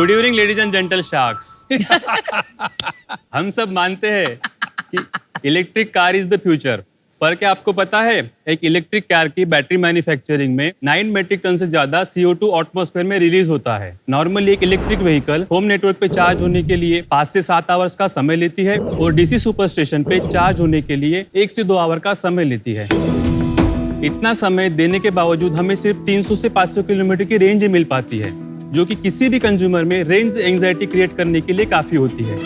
Good evening ladies and gentle sharks. हम सब मानते हैं कि electric car is the future, पर क्या आपको पता है एक इलेक्ट्रिक कार की बैटरी मैन्युफैक्चरिंग में 9 मेट्रिक टन से ज्यादा CO2 एटमॉस्फेयर में रिलीज होता है। नॉर्मली एक इलेक्ट्रिक व्हीकल होम नेटवर्क पे चार्ज होने के लिए 5 से 7 आवर्स का समय लेती है और डीसी सुपर स्टेशन पे चार्ज होने के लिए 1 से 2 आवर का समय लेती है। इतना समय देने के बावजूद हमें सिर्फ 300 से 500 किलोमीटर की रेंज मिल पाती है, जो कि किसी भी कंज्यूमर में रेंज एंजाइटी क्रिएट करने के लिए काफी होती है।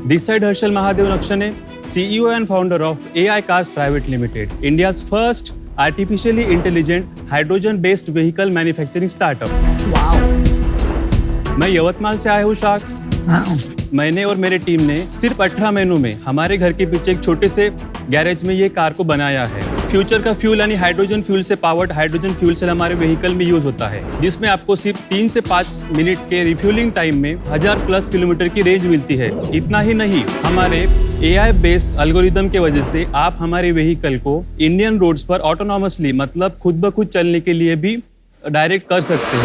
This side Harshal Mahadev Nakshane, CEO and founder of AI Cars Private Limited, India's first artificially intelligent hydrogen-based vehicle manufacturing startup. Wow. मैं यवतमाल से आया हूँ शार्क्स। मैंने और मेरे टीम ने सिर्फ 18 महीनों में हमारे घर के पीछे एक छोटे से गैरेज में ये कार को बनाया है। फ्यूचर का फ्यूल यानी हाइड्रोजन फ्यूल से पावर्ड हाइड्रोजन फ्यूल सेल हमारे व्हीकल में यूज होता है, जिसमें आपको सिर्फ 3 से 5 मिनट के रिफ्यूलिंग टाइम में 1000+ किलोमीटर की रेंज मिलती है। इतना ही नहीं, हमारे AI बेस्ड एल्गोरिदम के वजह से आप हमारे व्हीकल को इंडियन रोड्स पर ऑटोनॉमसली मतलब खुद ब खुद चलने के लिए भी डायरेक्ट कर सकते हो।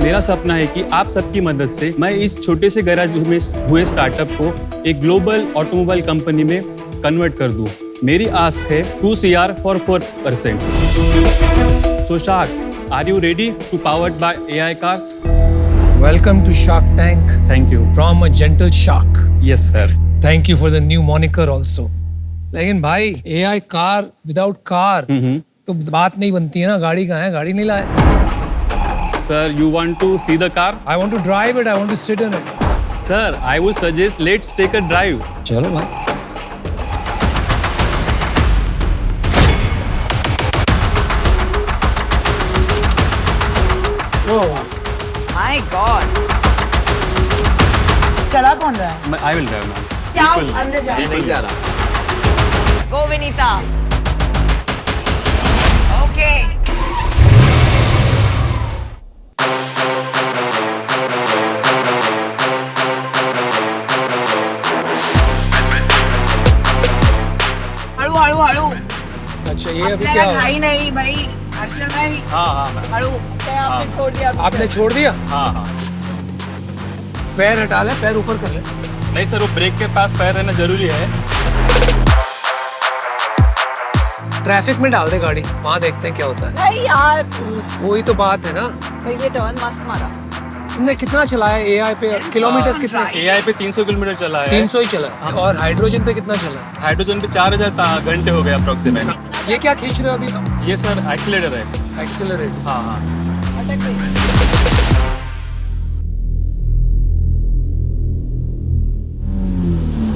मेरा सपना है कि आप सबकी मदद से मैं इस छोटे से गैराज में हुए स्टार्टअप को एक ग्लोबल ऑटोमोबाइल कंपनी में कन्वर्ट कर दूं। मेरी आस्क है 2 CR for 4%। So sharks, are you ready to powered by AI cars? Welcome to Shark Tank. Thank you. From a gentle shark. Yes sir. Thank you for the new moniker also. लेकिन भाई AI car without car तो बात नहीं बनती है ना। गाड़ी कहाँ है? गाड़ी नहीं लाए। Sir, you want to see the car? I want to drive it. I want to sit in it. Sir, I would suggest let's take a drive. चलो भाई। My God. चला कौन रहा है? I will drive, ma'am. जाओ Equal. अंदर जाओ। नहीं जा रहा। गो विनीता। ओके। हड़ू हड़ू हड़ू। अच्छा ये अभी आपने क्या रखा हुआ? ही नहीं भाई। हर्षल भाई हाँ ma'am. हड़ू। क्या आपने छोड़ दिया? आपने छोड़ दिया? हाँ। पैर हटा ले, पैर ऊपर कर ले। नहीं सर, वो ब्रेक के पास पैर रहना जरूरी है। ट्रैफिक में डाल दे गाड़ी, वहाँ देखते हैं क्या होता है। नहीं यार। वही तो बात है ना। भाई ये टर्न मस्त मारा। तुमने कितना चलाया AI पे? किलोमीटर कितने? AI पे 300 किलोमीटर चला है। 300 ही चला। और हाइड्रोजन पे कितना चला? हाइड्रोजन पे 4000 घंटे हो गए अप्रोक्सीमेट। ये क्या खींच रहे हो अभी तुम? ये सर एक्सीलरेटर है। एक्सेलरेट। हाँ। अटक गई।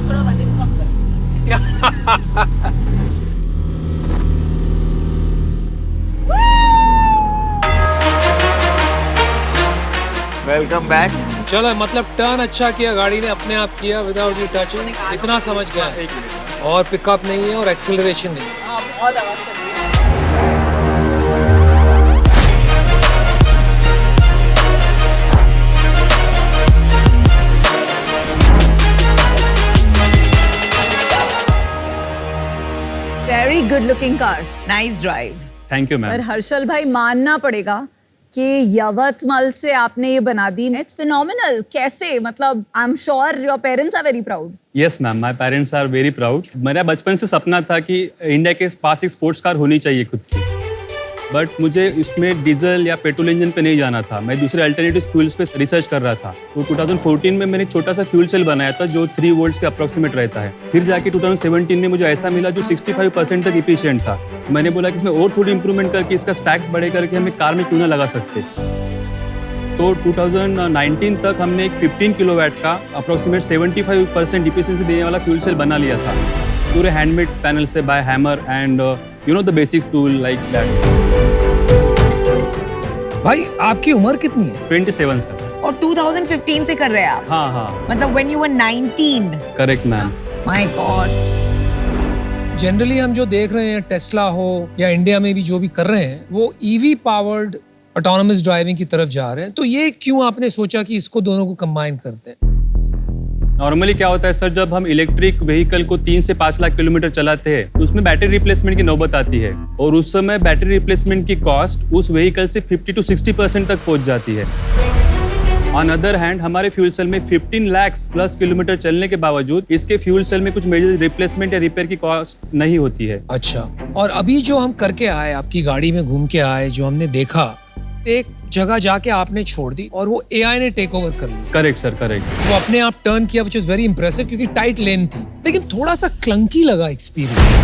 थोड़ा वजन कम कर। Welcome back. चलो मतलब टर्न अच्छा किया गाड़ी ने, अपने आप किया विदाउट यू टचिंग। इतना समझ गया। एक मिनट। और पिकअप नहीं है और एक्सेलरेशन नहीं है। हाँ बहुत आवाज कर रही है। Very good looking car, nice drive. Thank you पर मैम। हर्षल भाई मानना पड़ेगा कि यवतमाल से आपने ये बना दी। It's phenomenal. कैसे? मतलब I am sure your parents are very proud. Yes ma'am, my parents are very proud. मेरा बचपन से सपना था कि इंडिया के पास एक स्पोर्ट्स कार होनी चाहिए खुद की, बट मुझे इसमें डीजल या पेट्रोल इंजन पे नहीं जाना था। मैं दूसरे अल्टरनेटिव फ्यूल्स पे रिसर्च कर रहा था। तो 2014 में मैंने छोटा सा फ्यूल सेल बनाया था जो 3 वोल्ट्स के अप्रोक्सीमेट रहता है। फिर जाके 2017 में मुझे ऐसा मिला जो 65% तक इफिशिएंट था। मैंने बोला कि इसमें और थोड़ी इंप्रूवमेंट करके इसका स्टैक्स बड़े करके हमें कार में क्यों ना लगा सकते। तो 2019 तक हमने एक 15 किलोवाट का अप्रोक्सीमेट 75% इफिशिएंसी देने वाला फ्यूल सेल बना लिया था, पूरे हैंडमेड पैनल से by hammer and you know the basic tool like that. भाई आपकी उम्र कितनी है? 27 सर। और 2015 से कर रहे हैं आप? हाँ। मतलब when you were 19? Correct ma'am. My God. Generally हम जो देख रहे हैं टेस्ला हो या इंडिया में भी जो भी कर रहे हैं वो EV पावर्ड ऑटोनोमस ड्राइविंग की तरफ जा रहे हैं। तो ये क्यों आपने सोचा कि इसको दोनों को कंबाइन करते हैं? नॉर्मली क्या होता है सर, जब हम इलेक्ट्रिक व्हीकल को 3 से 5 लाख किलोमीटर चलाते हैं तो उसमें बैटरी रिप्लेसमेंट की नौबत आती है और उस समय बैटरी रिप्लेसमेंट की कॉस्ट उस व्हीकल से 50 to 60% तक पहुंच जाती है। ऑन अदर हैंड हमारे फ्यूल सेल में 15 लाख प्लस किलोमीटर चलने के बावजूद इसके फ्यूल सेल में कुछ मेजर रिप्लेसमेंट या रिपेयर की कॉस्ट नहीं होती है। अच्छा, और अभी जो हम करके आए, आपकी गाड़ी में घूम के आए, जो हमने देखा, एक जगह जाके आपने छोड़ दी और वो एआई ने टेक ओवर कर लिया। Correct sir, correct. वो अपने आप टर्न किया, व्हिच इज वेरी इंप्रेसिव, क्योंकि टाइट लेन थी, लेकिन थोड़ा सा क्लंकी लगा एक्सपीरियंस।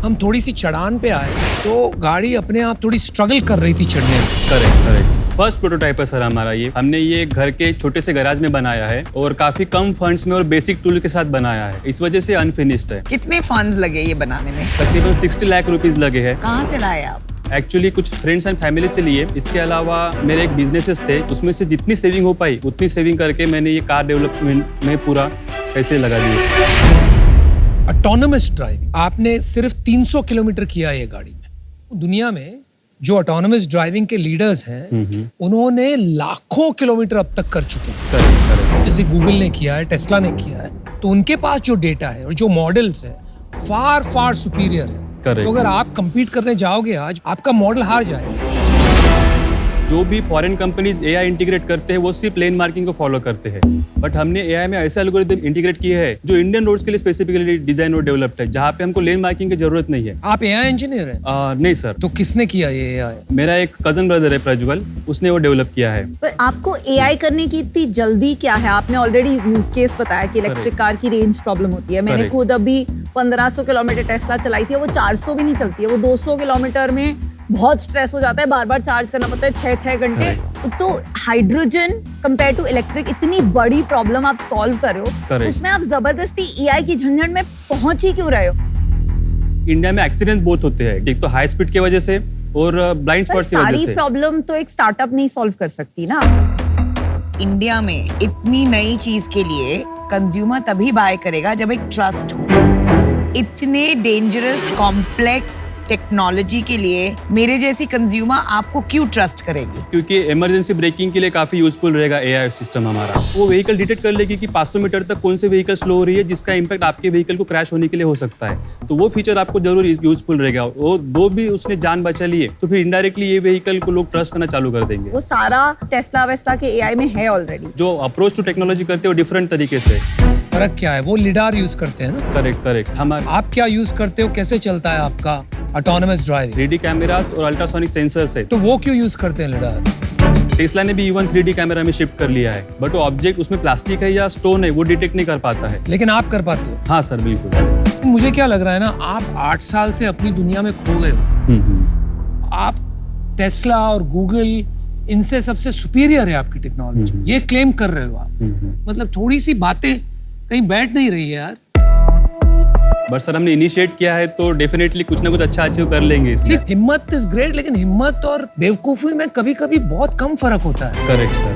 हम थोड़ी सी चढ़ान पे आए तो गाड़ी अपने आप थोड़ी स्ट्रगल कर रही थी चढ़ने में। Correct, correct. फर्स्ट प्रोटोटाइप है सर हमारा ये। हमने ये घर के छोटे से गैराज में बनाया है और काफी कम फंड्स में और बेसिक टूल के साथ बनाया है, इस वजह से अनफिनिश्ड है। कितने फंड्स लगे ये बनाने में? तकरीबन 60 लाख रुपीस लगे हैं। कहाँ से लाए आप? एक्चुअली कुछ फ्रेंड्स एंड फैमिली से लिए। इसके अलावा मेरे एक बिजनेसेस थे, उसमें से जितनी सेविंग हो पाई उतनी सेविंग करके मैंने ये कार डेवलपमेंट में पूरा पैसे लगा दिए। ऑटोनमस ड्राइविंग आपने सिर्फ 300 किलोमीटर किया ये गाड़ी में। दुनिया में जो ऑटोनमस ड्राइविंग के लीडर्स हैं, उन्होंने लाखों किलोमीटर अब तक कर चुके हैं। Correct, correct. जैसे गूगल ने किया है, टेस्ला ने किया है, तो उनके पास जो डेटा है और जो मॉडल्स है फार फार सुपीरियर है। Correct. तो अगर आप compete करने जाओगे आज, आपका मॉडल हार जाएगा। जो भी फॉरेन कंपनीज एआई इंटीग्रेट करते हैं वो सिर्फ लेन मार्किंग को फॉलो करते हैं, बट हमने एआई में ऐसे एल्गोरिथम इंटीग्रेट किए हैं जो इंडियन रोड्स के लिए स्पेसिफिकली डिजाइन और डेवलप्ड है, जहाँ पे हमको लेन मार्किंग की जरूरत नहीं है। आप एआई इंजीनियर हैं? नहीं सर। तो किसने किया ये एआई? मेरा एक कजन ब्रदर है प्रज्वल, उसने वो डेवलप किया है। पर आपको एआई करने की इतनी जल्दी क्या है? आपने ऑलरेडी यूज केस बताया कि इलेक्ट्रिक कार की रेंज प्रॉब्लम होती है। मैंने Correct. खुद अभी 1500 किलोमीटर टेस्ला चलाई थी, वो 400 भी नहीं चलती है, वो 200 किलोमीटर में बहुत स्ट्रेस हो जाता है, बार बार चार्ज करना पड़ता है 6-6 घंटे। तो हाइड्रोजन कंपेयर टू इलेक्ट्रिक इतनी बड़ी प्रॉब्लम आप सॉल्व कर रहे हो, Correct. उसमें आप जबरदस्ती एआई की झंझट में पहुंच ही क्यों रहे हो? इंडिया में एक्सीडेंट बहुत होते हैं, एक तो हाई स्पीड की वजह से और ब्लाइंड पर स्पॉट की वजह सारी से। प्रॉब्लम तो एक स्टार्टअप नहीं सॉल्व कर सकती ना। इंडिया में इतनी नई चीज के लिए कंज्यूमर तभी बाय करेगा जब एक ट्रस्ट हो। इतने डेंजरस कॉम्प्लेक्स टेक्नोलॉजी के लिए मेरे जैसी कंज्यूमर आपको क्यों ट्रस्ट करेगी? क्योंकि इमरजेंसी ब्रेकिंग के लिए काफी यूजफुल रहेगा एआई सिस्टम हमारा। वो व्हीकल डिटेक्ट कर लेगी कि 500 मीटर तक कौन से व्हीकल स्लो हो रही है, जिसका इम्पैक्ट आपके व्हीकल को क्रैश होने के लिए हो सकता है। तो वो फीचर आपको जरूर यूजफुल रहेगा। वो दो भी उसने जान बचा लिए तो फिर इनडायरेक्टली ये व्हीकल को लोग ट्रस्ट करना चालू कर देंगे। वो सारा टेस्ला वेस्ला के एआई में है ऑलरेडी। जो अप्रोच टू टेक्नोलॉजी करते हैं वो डिफरेंट तरीके से। फर्क क्या है? वो लिडार यूज करते हैं ना। Correct, correct. हमारे आप क्या यूज करते हो? कैसे चलता है आपका ऑटोनमस ड्राइविंग? 3D कैमरास और अल्ट्रासोनिक सेंसर्स है। तो वो क्यों यूज करते हैं लिडार? टेस्ला ने भी इवन 3D कैमरा में शिफ्ट कर लिया है, बट वो ऑब्जेक्ट उसमें प्लास्टिक है या स्टोन है वो डिटेक्ट नहीं कर पाता है। लेकिन आप कर पाते हो। हाँ सर, बिल्कुल। मुझे क्या लग रहा है ना, आप 8 साल से अपनी दुनिया में खो गए हो। आप टेस्ला और गूगल इनसे सबसे सुपीरियर है आपकी टेक्नोलॉजी, ये क्लेम कर रहे हो आप। मतलब थोड़ी सी बातें कहीं बैठ नहीं रही है यार। बट सर हमने इनिशिएट किया है तो डेफिनेटली कुछ ना कुछ अच्छा अचीव कर लेंगे इसमें। हिम्मत इज ग्रेट, लेकिन हिम्मत और बेवकूफी में कभी कभी बहुत कम फर्क होता है। Correct sir.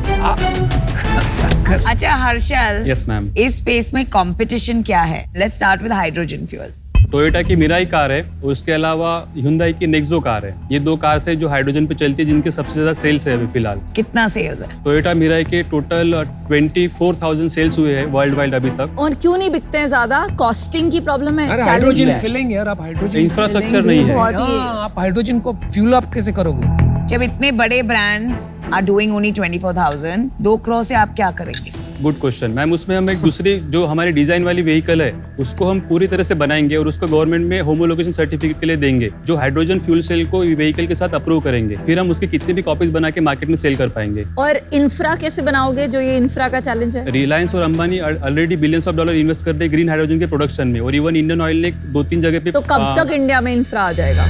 अच्छा हर्षल, यस मैम। इस स्पेस में कंपटीशन क्या है? Let's start with hydrogen fuel. Toyota की मिराई कार है और उसके अलावा Hyundai की नेक्सो कार है। ये दो कार्स है जो हाइड्रोजन पे चलती है, जिनके सबसे ज्यादा सेल्स है अभी फिलहाल। कितना सेल्स है? टोयोटा मिराई के टोटल 24,000 सेल्स हुए हैं वर्ल्ड वाइड अभी तक। और क्यों नहीं बिकते हैं ज्यादा? कॉस्टिंग की प्रॉब्लम है, अरे challenge हाइड्रोजन है। फिलिंग यार, आप हाइड्रोजन इंफ्रास्ट्रक्चर नहीं है। बहुत ही- आप हाइड्रोजन को फ्यूल अप कैसे करोगे? जब इतने बड़े brands are doing only 24,000, 2 crore से आप क्या करेंगे? Good question ma'am. उसमें हम एक दूसरी जो हमारी डिजाइन वाली व्हीकल है उसको हम पूरी तरह से बनाएंगे और उसको गवर्नमेंट में होमोलोगेशन सर्टिफिकेट के लिए देंगे, जो हाइड्रोजन फ्यूल सेल को व्हीकल के साथ अप्रूव करेंगे। फिर हम उसकी कितनी भी कॉपीज बना के मार्केट में सेल कर पाएंगे। और इंफ्रा कैसे बनाओगे, जो ये इंफ्रा का चैलेंज है? रिलायंस और Ambani already billions of dollar invest कर रहे हैं ग्रीन हाइड्रोजन के प्रोडक्शन में, और इवन इंडियन ऑयल ने 2-3 जगह पे। तो कब तक इंडिया में इंफ्रा आ जाएगा?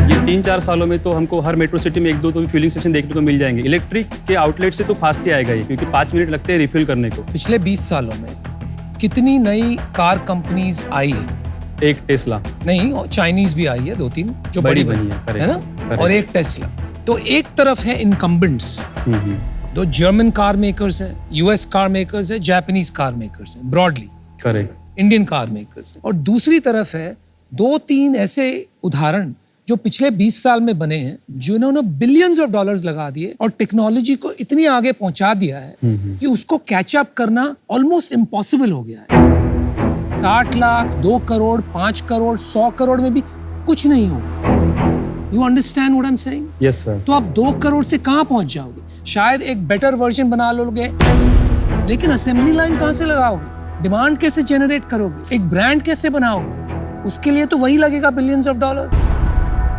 ये 3-4 सालों में तो हमको हर मेट्रो सिटी में 1-2 तो फिलिंग स्टेशन देखने को मिल जाएंगे। इलेक्ट्रिक के आउटलेट से तो फास्ट ही आएगा ये, क्योंकि 5 मिनट लगते हैं रिफिल करने को। पिछले 20 सालों में कितनी नई कार कंपनीज आई है? एक टेस्ला नहीं, और चाइनीज भी आई है 2-3 जो बड़ी बड़ी बनी है, correct, है ना? correct. और एक टेस्ला। तो एक तरफ है इनकम्बेंट्स, दो जर्मन कार मेकर्स हैं, यूएस कार मेकर्स हैं, जापानीज कार मेकर्स हैं, broadly correct. Indian car makers हैं। और दूसरी तरफ है 2-3 ऐसे उदाहरण जो पिछले 20 साल में बने हैं, जिन्होंने बिलियंस ऑफ डॉलर्स लगा दिए और टेक्नोलॉजी को इतनी आगे पहुंचा दिया है कि उसको कैचअप करना ऑलमोस्ट इम्पॉसिबल हो गया है। 60 लाख, 2 करोड़, 5 करोड़, 100 करोड़ में भी कुछ नहीं होगा। You understand what I am saying? Yes sir. तो आप 2 करोड़ से कहां पहुंच जाओगे? शायद एक बेटर वर्जन बना लोगे, लेकिन असेंबली लाइन कहाँ से लगाओगे? डिमांड कैसे जनरेट करोगे? एक ब्रांड कैसे बनाओगे? उसके लिए तो वही लगेगा billions of dollars.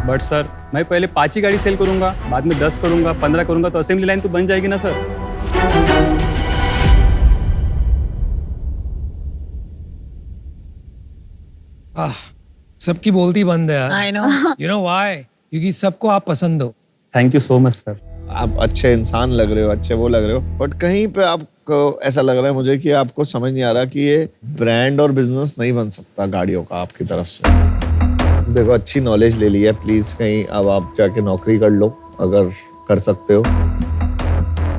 But sir, मैं पहले 5 ही गाड़ी सेल करूंगा, बाद में 10 करूंगा, 15 करूंगा, तो असेंबली लाइन तो बन जाएगी ना सर। सबकी बोलती बंद है यार। I know. You know why? क्योंकि सबको आप पसंद हो। Thank you so much sir. आप अच्छे इंसान लग रहे हो, अच्छे वो लग रहे हो, बट कहीं पे आपको ऐसा लग रहा है मुझे कि आपको समझ नहीं आ रहा कि ये ब्रांड और बिजनेस नहीं बन सकता गाड़ियों का आपकी तरफ से। देखो, अच्छी नॉलेज ले ली है, प्लीज कहीं अब आप जाके नौकरी कर लो अगर कर सकते हो।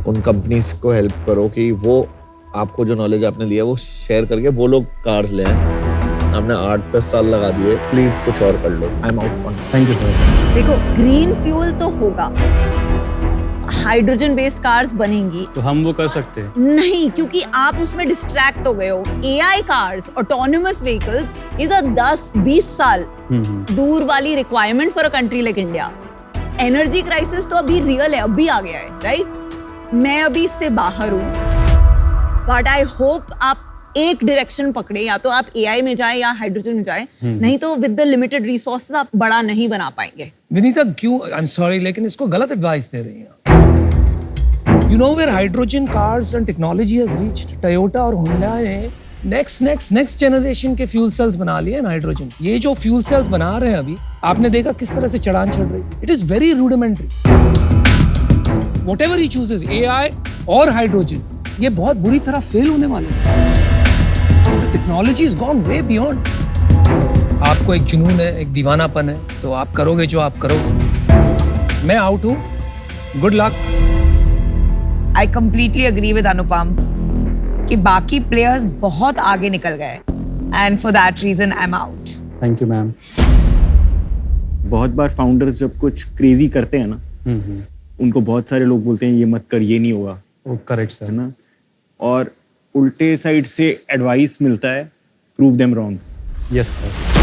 उन कंपनीज को हेल्प करो कि वो आपको जो नॉलेज आपने लिया वो शेयर करके वो लोग कार्स ले आए। आपने 8-10 साल लगा दिए, प्लीज कुछ और कर लो। I am out for. Thank you sir. देखो, ग्रीन फ्यूल तो होगा, हाइड्रोजन बेस्ड कार्स बनेंगी, तो हम वो कर सकते हैं। नहीं, क्योंकि आप उसमें डिस्ट्रैक्ट हो गए हो। AI cars, autonomous vehicles is a 10-20 साल दूर वाली requirement for a country like India. Energy crisis तो अभी रियल है, अभी आ गया है, राइट? मैं अभी इससे बाहर हूँ, बट आई होप आप एक डायरेक्शन पकड़े, या तो आप एआई में जाए या हाइड्रोजन में जाए, नहीं तो विद द लिमिटेड रिसोर्सेज आप बड़ा नहीं बना पाएंगे। विनीता, क्यों? आई एम सॉरी, लेकिन इसको गलत एडवाइस दे रही हैं। You know where hydrogen cars and technology has reached? Toyota और Honda ने next generation के fuel cells बना लिए हैं हाइड्रोजन। ये जो fuel cells बना रहे हैं अभी, आपने देखा किस तरह से चढ़ान चढ़ रही है। It is very rudimentary. Whatever he chooses, AI और हाइड्रोजन, ये बहुत बुरी तरह फेल होने वाले हैं। The technology has gone way beyond. आपको एक जुनून है, एक दीवानापन है, तो आप करोगे जो आप करोगे। मैं आउट हूँ। Good luck. I completely agree with Anupam कि बाकी प्लेयर्स बहुत आगे निकल गए, and for that reason I'm out. Thank you ma'am. बहुत बार फाउंडर्स जब कुछ क्रेजी करते हैं ना, उनको बहुत सारे लोग बोलते हैं ये मत कर, ये नहीं होगा, ओ करेक्ट सर। है ना? और उल्टे साइड से एडवाइस मिलता है, prove them wrong. Yes sir.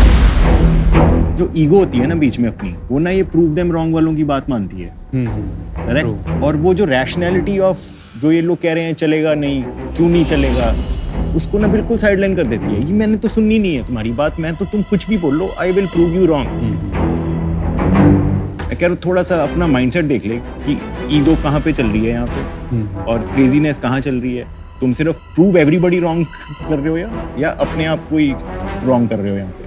जो ईगो होती है ना बीच में अपनी, वो ना ये प्रूव देम रॉन्ग वालों की बात मानती है, करेक्ट? और वो जो रैशनैलिटी ऑफ जो ये लोग कह रहे हैं चलेगा नहीं, क्यों नहीं चलेगा, उसको ना बिल्कुल साइडलाइन कर देती है। ये मैंने तो सुननी नहीं है तुम्हारी बात, मैं तो तुम कुछ भी बोल लो, I will prove you wrong. मैं कह रहा हूँ थोड़ा सा अपना माइंडसेट देख ले कि ईगो कहाँ पे चल रही है यहाँ पे और क्रेजीनेस कहाँ चल रही है। तुम सिर्फ प्रूव एवरीबॉडी रॉन्ग कर रहे हो या अपने आप को ही रॉन्ग कर रहे हो यहाँ पे।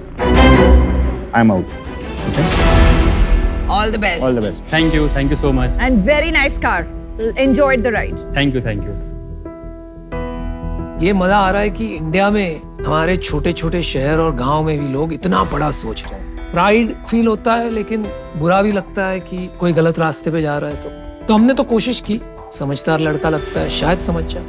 आई am out. All the best. All the best. Thank you so much. And very nice car. Enjoyed the ride. Thank you. ये मजा आ रहा है कि इंडिया में हमारे छोटे छोटे शहर और गांव में भी लोग इतना बड़ा सोच रहे हैं। प्राइड फील होता है, लेकिन बुरा भी लगता है कि कोई गलत रास्ते पे जा रहा है। तो हमने तो कोशिश की, समझदार लड़का लगता है, शायद समझ जाए।